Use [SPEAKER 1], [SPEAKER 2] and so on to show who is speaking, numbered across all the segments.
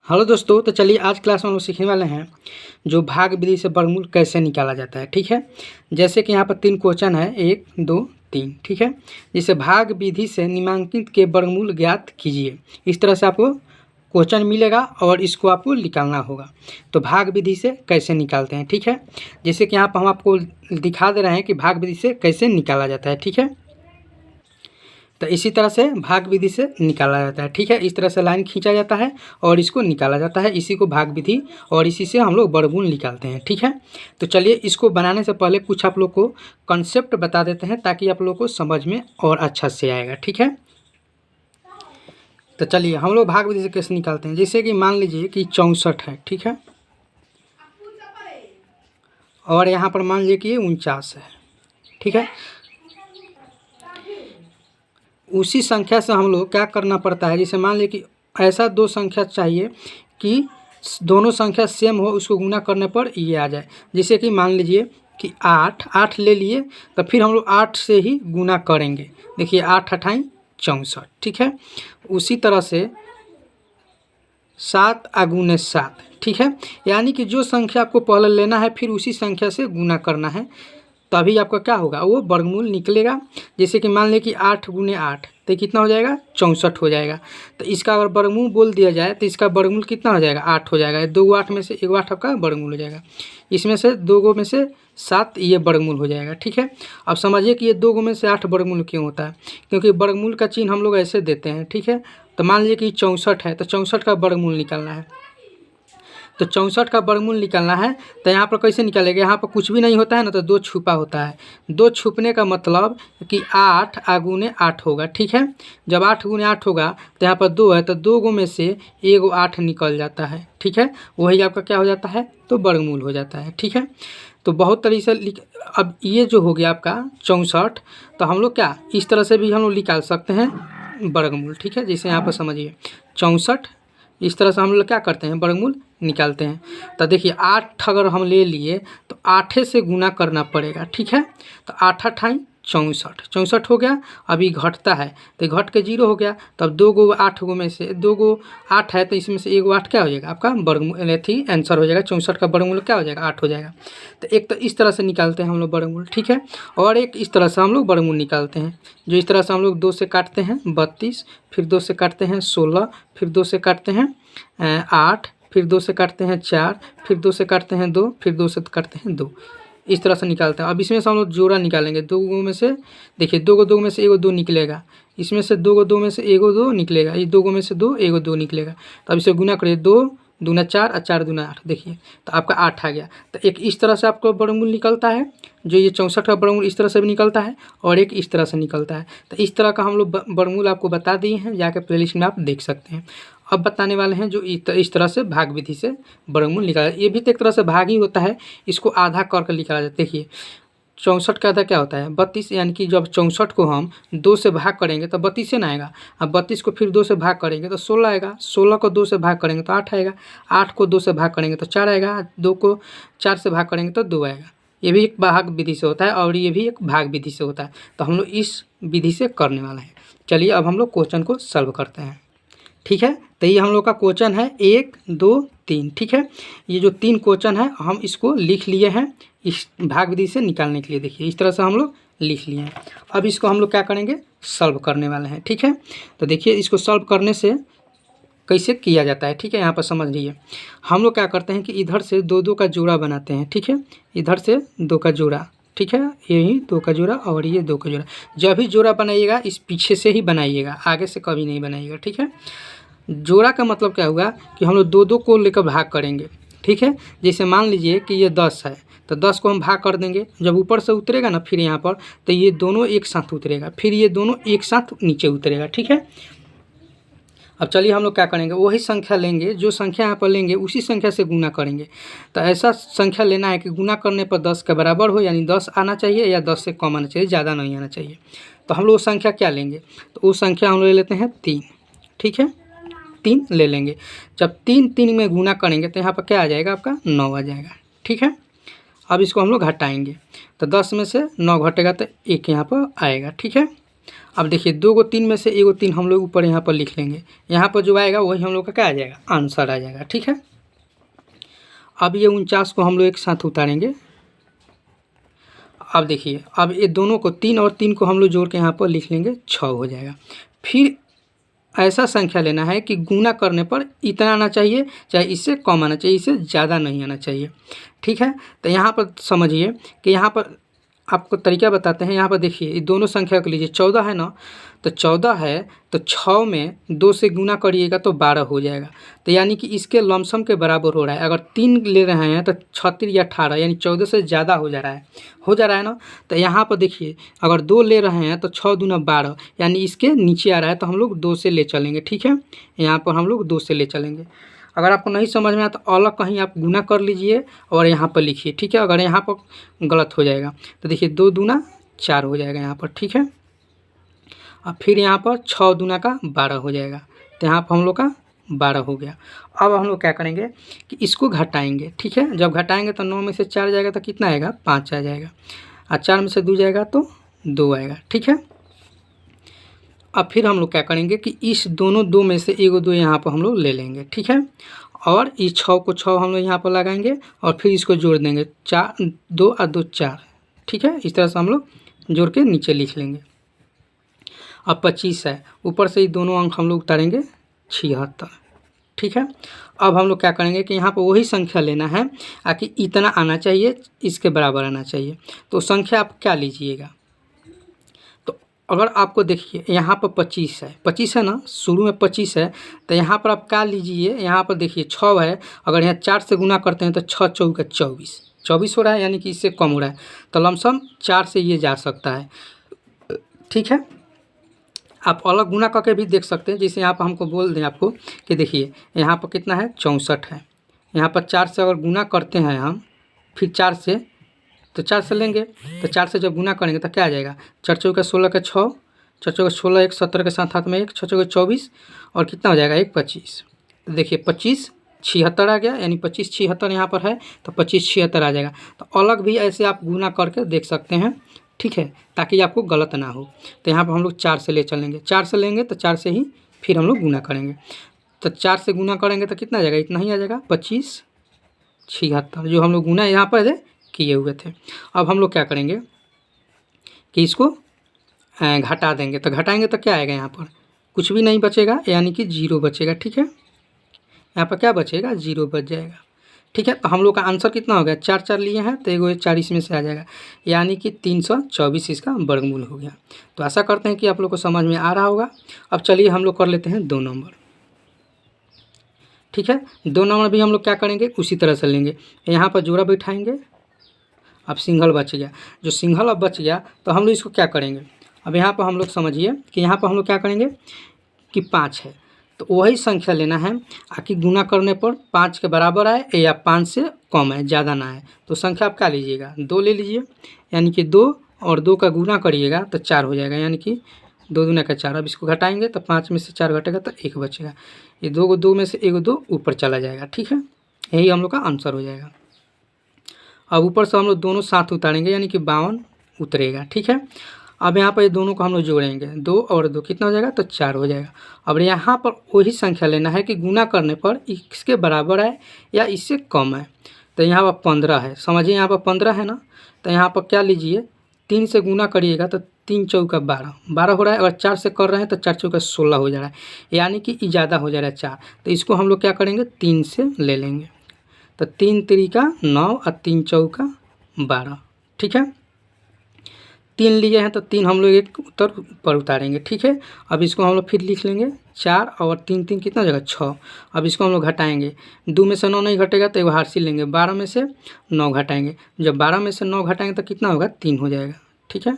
[SPEAKER 1] Hello दोस्तों, तो चलिए आज क्लास में हम लोग सीखने वाले हैं जो भाग विधि से वर्गमूल कैसे निकाला जाता है। ठीक है, जैसे कि यहाँ पर 3 क्वेश्चन है, 1 2 3। ठीक है, जिसे भाग विधि से निम्नांकित के वर्गमूल ज्ञात कीजिए। इस तरह से आपको क्वेश्चन मिलेगा और इसको आपको निकालना होगा। तो भाग विधि से कैसे निकालते हैं, ठीक है, जैसे कि यहाँ पर हम आपको दिखा दे रहे हैं कि भाग विधि से कैसे निकाला जाता है। ठीक है, तो इसी तरह से भाग विधि से निकाला जाता है। ठीक है, इस तरह से लाइन खींचा जाता है और इसको निकाला जाता है, इसी को भाग विधि, और इसी से हम लोग वर्गमूल निकालते हैं। ठीक है, तो चलिए इसको बनाने से पहले कुछ आप लोग को कॉन्सेप्ट बता देते हैं ताकि आप लोग को समझ में और अच्छा से आएगा। ठीक है, तो चलिए हम लोग भाग विधि से कैसे निकालते हैं। जैसे कि मान लीजिए कि 64 है, ठीक है, और यहाँ पर मान लीजिए कि 49 है। ठीक है, उसी संख्या से हम लोग क्या करना पड़ता है, जैसे मान लीजिए कि ऐसा 2 संख्या चाहिए कि दोनों संख्या सेम हो, उसको गुना करने पर ये आ जाए। जैसे कि मान लीजिए कि 8 ले लिए, तो फिर हम लोग 8 से ही गुना करेंगे। देखिए 8 अठाई 64। ठीक है, उसी तरह से 7 गुने 7। ठीक है, यानी कि जो संख्या आपको पहले लेना है फिर उसी संख्या से गुना करना है, तभी आपका क्या होगा, वो वर्गमूल निकलेगा। जैसे कि मान लें कि 8 गुने 8 तो कितना हो जाएगा, 64 हो जाएगा। तो इसका अगर वर्गमूल बोल दिया जाए तो इसका वर्गमूल कितना हो जाएगा, 8 हो जाएगा। 2 8 में से 1 8 आपका वर्गमूल हो जाएगा। इसमें से 2 में से 7 ये वर्गमूल हो जाएगा। ठीक है, अब समझिए कि ये 2 में से 8 वर्गमूल क्यों होता है, क्योंकि वर्गमूल का चिन्ह हम लोग ऐसे देते हैं। ठीक है, तो मान लीजिए कि 64 है तो 64 का वर्गमूल निकालना है। तो 64 का वर्गमूल निकालना है तो यहाँ पर कैसे निकालेंगे, यहाँ पर कुछ भी नहीं होता है ना, तो 2 छुपा होता है। 2 छुपने का मतलब कि 8 गुने 8 होगा। ठीक है, जब 8 गुने 8 होगा तो यहाँ पर 2 है, तो 2 में से 1 8 निकल जाता है। ठीक है, वही आपका क्या हो जाता है, तो वर्गमूल हो जाता है। ठीक है, तो बहुत तरीके से अब ये जो हो गया आपका 64, तो हम लोग क्या इस तरह से भी हम लोग निकाल सकते हैं वर्गमूल। ठीक है, जैसे यहाँ पर समझिए 64, इस तरह से हम लोग क्या करते हैं, वर्गमूल निकालते हैं। तो देखिए 8 अगर हम ले लिए तो 8 से गुना करना पड़ेगा। ठीक है, तो 8 अठाई 64 हो गया। अभी घटता है तो घट के 0 हो गया। तब 2 गो 8 गो में से 2 गो 8 है, तो इसमें से 1 8 क्या हो जाएगा, आपका वर्गमूल थी आंसर हो जाएगा। 64 का वर्गमूल क्या हो जाएगा, 8 हो जाएगा। तो एक तो इस तरह से निकालते हैं हम लोग वर्गमूल। ठीक है, और एक इस तरह से हम लोग वर्गमूल निकालते हैं, जो इस तरह से हम लोग 2 से काटते हैं 32, फिर 2 से काटते हैं 16, फिर 2 से काटते हैं 8, फिर 2 से काटते हैं 4, फिर 2 से काटते हैं 2, फिर 2 से काटते हैं 2। इस तरह से निकालते हैं। अब इसमें से हम लोग जोड़ा निकालेंगे। 2 गो में से देखिए 2 गो 2 में से 1 2 निकलेगा। इसमें से 2 गो 2 में से 1 2 निकलेगा। ये 2 गो में से 2 1 2 निकलेगा। तो अब इसे गुना करिए, 2 दूना 4 और 4 दूना 8। देखिए तो आपका 8 आ गया। तो एक इस तरह से आपको वर्गमूल निकलता है, जो ये 64 का वर्गमूल इस तरह से भी निकलता है, और एक इस तरह से निकलता है। तो इस तरह का हम लोग वर्गमूल आपको बता दिए हैं, जाकर प्लेलिस्ट में आप देख सकते हैं। अब बताने वाले हैं जो इस तरह से भाग विधि से वर्गमूल निकाला। ये भी तो एक तरह से भाग ही होता है, इसको आधा करके निकाला जाता है। देखिए 64 का आधा क्या होता है, 32, यानी कि जब 64 को हम 2 से भाग करेंगे तो 32 से ना आएगा। अब 32 को फिर 2 से भाग करेंगे तो 16 आएगा। 16 को 2 से भाग करेंगे तो 8 आएगा। 8 को 2 से भाग करेंगे तो 4 आएगा। 2 को 4 से भाग करेंगे तो 2 आएगा। ये भी एक भाग विधि से होता है और ये भी एक भाग विधि से होता है। तो हम लोग इस विधि से करने वाले हैं। चलिए अब हम लोग क्वेश्चन को सॉल्व करते हैं। ठीक है, तो ये हम लोग का क्वेश्चन है 1 2 3। ठीक है, ये जो 3 क्वेश्चन है हम इसको लिख लिए हैं इस भाग विधि से निकालने के लिए। देखिए इस तरह से हम लोग लिख लिए हैं। अब इसको हम लोग क्या करेंगे, सॉल्व करने वाले हैं। ठीक है, तो देखिए इसको सॉल्व करने से कैसे किया जाता है। ठीक है, यहाँ पर समझ लीजिए हम लोग क्या करते हैं कि इधर से 2 2 का जोड़ा बनाते हैं। ठीक है, इधर से 2 का जोड़ा। ठीक है, यही 2 का जोड़ा और ये 2 का जोड़ा। जब भी जोड़ा बनाइएगा इस पीछे से ही बनाइएगा, आगे से कभी नहीं बनाइएगा। ठीक है, जोड़ा का मतलब क्या हुआ कि हम लोग 2 2 को लेकर भाग करेंगे। ठीक है, जैसे मान लीजिए कि ये 10 है तो 10 को हम भाग कर देंगे। जब ऊपर से उतरेगा ना फिर यहाँ पर, तो ये दोनों एक साथ उतरेगा, फिर ये दोनों एक साथ नीचे उतरेगा। ठीक है, अब चलिए हम लोग क्या करेंगे, वही संख्या लेंगे, जो संख्या यहाँ पर लेंगे उसी संख्या से गुना करेंगे। तो ऐसा संख्या लेना है कि गुना करने पर 10 के बराबर हो, यानी 10 आना चाहिए या 10 से कम आना चाहिए, ज़्यादा नहीं आना चाहिए। तो हम लोग वो संख्या क्या लेंगे, तो वो संख्या हम लोग ले लेते हैं 3। ठीक है, 3 ले लेंगे। जब 3 3 में गुना करेंगे तो यहाँ पर क्या आ जाएगा, आपका 9 आ जाएगा। ठीक है, अब इसको हम लोग घटाएंगे तो 10 में से 9 घटेगा तो 1 यहाँ पर आएगा। ठीक है, अब देखिए 2 को 3 में से 1 को 3 हम लोग ऊपर यहाँ पर लिख लेंगे। यहाँ पर जो आएगा वही हम लोग का क्या आ जाएगा, आंसर आ जाएगा। ठीक है, अब ये 49 को हम लोग एक साथ उतारेंगे। अब देखिए, अब ये दोनों को 3 और 3 को हम लोग जोड़ के यहाँ पर लिख लेंगे, 6 हो जाएगा। फिर ऐसा संख्या लेना है कि गुना करने पर इतना आना चाहिए, चाहे इससे कम आना चाहिए, इससे ज़्यादा नहीं आना चाहिए। ठीक है, तो यहाँ पर समझिए कि यहाँ पर आपको तरीका बताते हैं। यहाँ पर देखिए, ये दोनों संख्या को लीजिए, 14 है ना, तो 14 है तो 6 में 2 से गुना करिएगा तो 12 हो जाएगा। तो यानी कि इसके लमसम के बराबर हो रहा है। अगर 3 ले रहे हैं तो 36 या 18 यानी 14 से ज़्यादा हो जा रहा है ना। तो यहाँ पर देखिए, अगर 2 ले रहे हैं तो 6 दूना 12 यानी इसके नीचे आ रहा है, तो हम लोग 2 से ले चलेंगे। ठीक है, यहाँ पर हम लोग 2 से ले चलेंगे। अगर आपको नहीं समझ में आया तो अलग कहीं आप गुना कर लीजिए और यहाँ पर लिखिए। ठीक है, अगर यहाँ पर गलत हो जाएगा तो देखिए 2 दूना 4 हो जाएगा यहाँ पर। ठीक है, और फिर यहाँ पर 6 दूना का 12 हो जाएगा, तो यहाँ पर हम लोग का 12 हो गया। अब हम लोग क्या करेंगे कि इसको घटाएंगे। ठीक है, जब घटाएंगे तो 9 में से 4 जाएगा तो कितना आएगा, 5 आ जाएगा, और 4 में से 2 जाएगा तो 2 आएगा। ठीक है, अब फिर हम लोग क्या करेंगे कि इस दोनों 2 में से 1 2 यहाँ पर हम लोग ले लेंगे। ठीक है, और इस 6 को 6 हम लोग यहाँ पर लगाएंगे और फिर इसको जोड़ देंगे, 4 2 और 2 4। ठीक है, इस तरह से हम लोग जोड़ के नीचे लिख लेंगे। अब 25 है, ऊपर से ही दोनों अंक हम लोग उतारेंगे, 76। ठीक है, अब हम लोग क्या करेंगे कि यहाँ पर वही संख्या लेना है कि इतना आना चाहिए, इसके बराबर आना चाहिए। तो संख्या आप क्या लीजिएगा, तो अगर आपको देखिए यहाँ पर 25 है ना, शुरू में 25 है, तो यहाँ पर आप क्या लीजिए, यहाँ पर देखिए 6 है, अगर यहाँ 4 से गुना करते हैं तो 6 चौका 24 हो रहा है, यानी कि इससे कम हो रहा है, तो लमसम 4 से ये जा सकता है। ठीक है, आप अलग गुना करके भी देख सकते हैं। जैसे यहाँ पर हमको बोल दें आपको कि देखिए यहाँ पर कितना है, 64 है, यहाँ पर 4 से अगर गुना करते हैं हम, फिर 4 से, तो 4 से लेंगे, तो 4 से जब गुना करेंगे तो क्या आ जाएगा, 4 चौका 16 के 6, 4 चौका 16, 1 17 के साथ हाथ में 1, 6 चौका 24, और कितना हो जाएगा, 1 25। तो देखिए 25 76 आ गया, यानी 25 76 यहाँ पर है, तो 25 76 आ जाएगा। तो अलग भी ऐसे आप गुना करके देख सकते हैं। ठीक है, ताकि आपको गलत ना हो। तो यहाँ पर हम लोग 4 से ले चलेंगे, 4 से लेंगे तो 4 से ही फिर हम लोग गुना करेंगे, तो 4 से गुना करेंगे तो कितना आ जाएगा, इतना ही आ जाएगा, 25 76, जो हम लोग गुना यहाँ पर किए हुए थे। अब हम लोग क्या करेंगे कि इसको घटा देंगे, तो घटाएंगे तो क्या आएगा, यहाँ पर कुछ भी नहीं बचेगा, यानी कि 0 बचेगा। ठीक है, यहाँ पर क्या बचेगा, 0 बच जाएगा। ठीक है, तो हम लोग का आंसर कितना हो गया, 4 4 लिए हैं तो एगो 40 में से आ जाएगा, यानी कि 324 इसका वर्गमूल हो गया। तो आशा करते हैं कि आप लोग को समझ में आ रहा होगा। अब चलिए हम लोग कर लेते हैं 2 नंबर। ठीक है, 2 नंबर भी हम लोग क्या करेंगे, उसी तरह से लेंगे, यहाँ पर जोड़ा बैठाएंगे। अब सिंगल बच गया, जो सिंगल अब बच गया तो हम लोग इसको क्या करेंगे, अब यहाँ पर हम लोग समझिए कि यहाँ पर हम लोग क्या करेंगे कि 5 है, तो वही संख्या लेना है कि गुना करने पर 5 के बराबर आए या 5 से कम है, ज़्यादा ना है। तो संख्या आप क्या लीजिएगा, 2 ले लीजिए, यानी कि 2 और 2 का गुना करिएगा तो 4 हो जाएगा, यानी कि 2 दूना का 4। अब इसको घटाएंगे तो 5 में से 4 घटेगा तो 1 बचेगा, ये 2 को 2 में से 1 2 ऊपर चला जाएगा। ठीक है, यही हम लोग का आंसर हो जाएगा। अब ऊपर से हम लोग दोनों साथ उतारेंगे, यानी कि 52 उतरेगा। ठीक है, अब यहाँ पर ये दोनों को हम लोग जोड़ेंगे, 2 और 2 कितना हो जाएगा, तो 4 हो जाएगा। अब यहाँ पर वही संख्या लेना है कि गुना करने पर इसके बराबर है या इससे कम है। तो यहाँ पर 15 है, समझिए यहाँ पर 15 है ना, तो यहाँ पर क्या लीजिए, 3 से गुना करिएगा तो 3 चौका 12 हो रहा है। अगर 4 से कर रहे हैं तो 4 चौका 16 हो जा रहा है, यानी कि ज़्यादा हो जा रहा है 4। तो इसको हम लोग क्या करेंगे, 3 से ले लेंगे, तो 3 3 9 और 3 चौका 12। ठीक है, 3 लिए हैं तो 3 हम लोग एक उत्तर पर उतारेंगे। ठीक है, अब इसको हम लोग फिर लिख लेंगे, 4 और 3 3 कितना हो जाएगा, 6। अब इसको हम लोग घटाएंगे, 2 में से 9 नहीं घटेगा तो एक हार्सी लेंगे, 12 में से 9 घटाएंगे, जब 12 में से 9 घटाएंगे तो कितना होगा, 3 हो जाएगा। ठीक है,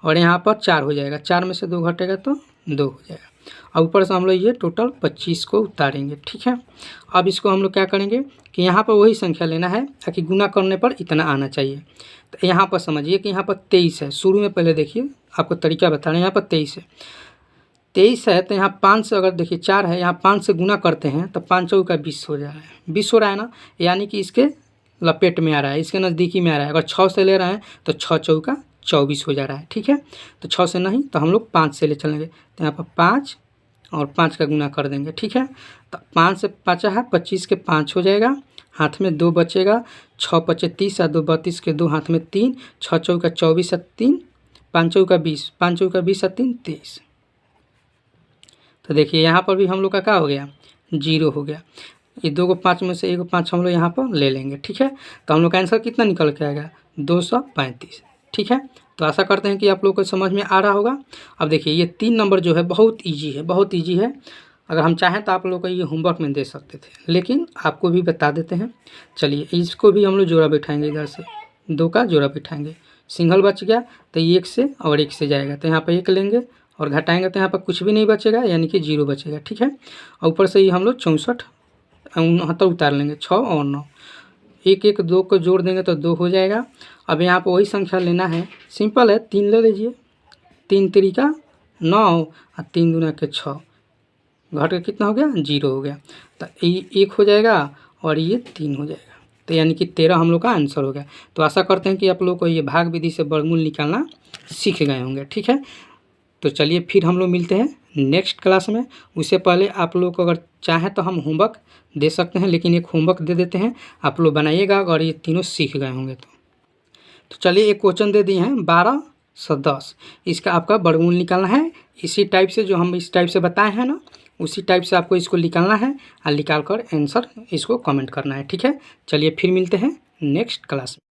[SPEAKER 1] और यहाँ पर 4 हो जाएगा, 4 में से 2 घटेगा तो 2 हो जाएगा। अब ऊपर से हम लोग ये टोटल 25 को उतारेंगे। ठीक है, अब इसको हम लोग क्या करेंगे कि यहाँ पर वही संख्या लेना है ताकि गुना करने पर इतना आना चाहिए। तो यहाँ पर समझिए कि यहाँ पर 23 है, शुरू में पहले देखिए आपको तरीका बता रहे हैं। यहाँ पर 23 है तो यहाँ 5 से अगर देखिए 4 है, यहाँ 5 से गुना करते हैं तो 5 चौका 20 हो जा रहा है, 20 हो रहा है ना, यानी कि इसके लपेट में आ रहा है, इसके नज़दीकी में आ रहा है। अगर 6 से ले रहे हैं तो 6 चौका 24 हो जा रहा है। ठीक है, तो 6 से नहीं तो हम लोग 5 से ले चलेंगे, तो यहाँ पर 5 और 5 का गुना कर देंगे। ठीक है, तो 5 से 5 है 25 के 5 हो जाएगा, हाथ में 2 बचेगा, 6 पचे 30 और 2 32 के 2 हाथ में 3, 6 चौका 24 और 3, 5 चौका 20, 5 चौका 20 और 3 30। तो देखिए यहाँ पर भी हम लोग का क्या हो गया, 0 हो गया। ये 2 को 5 में से 1 को 5 हम लोग यहाँ पर ले लेंगे। ठीक है, तो हम लोग का आंसर कितना निकल के आएगा, 235। ठीक है, तो आशा करते हैं कि आप लोग को समझ में आ रहा होगा। अब देखिए ये 3 नंबर जो है बहुत ईजी है, बहुत ईजी है। अगर हम चाहें तो आप लोग को ये होमवर्क में दे सकते थे, लेकिन आपको भी बता देते हैं। चलिए इसको भी हम लोग जोड़ा बिठाएंगे, इधर से 2 का जोड़ा बिठाएंगे, सिंगल बच गया तो 1 से और 1 से जाएगा, तो यहाँ पर 1 लेंगे और घटाएंगे तो यहाँ पर कुछ भी नहीं बचेगा, यानी कि 0 बचेगा। ठीक है, और ऊपर से ही हम लोग 64 69 उतार लेंगे, 6 और 9, 1 1 2 को जोड़ देंगे तो 2 हो जाएगा। अब यहाँ पर वही संख्या लेना है, सिंपल है, 3 ले लीजिए, 3 तरीका 9 और 3 दूना के 6, घट के कितना हो गया, 0 हो गया। तो ये 1 हो जाएगा और ये 3 हो जाएगा, तो यानी कि 13 हम लोग का आंसर हो गया। तो आशा करते हैं कि आप लोग को ये भाग विधि से वर्गमूल निकालना सीख गए होंगे। ठीक है, तो चलिए फिर हम लोग मिलते हैं नेक्स्ट क्लास में। उससे पहले आप लोग को अगर चाहें तो हम होमवर्क दे सकते हैं, लेकिन एक होमवर्क दे देते हैं, आप लोग बनाइएगा अगर ये तीनों सीख गए होंगे तो चलिए एक क्वेश्चन दे दिए हैं 1210, इसका आपका वर्गमूल निकालना है। इसी टाइप से जो हम इस टाइप से बताए हैं ना, उसी टाइप से आपको इसको निकालना है और निकाल कर आंसर इसको कमेंट करना है। ठीक है, चलिए फिर मिलते हैं नेक्स्ट क्लास में।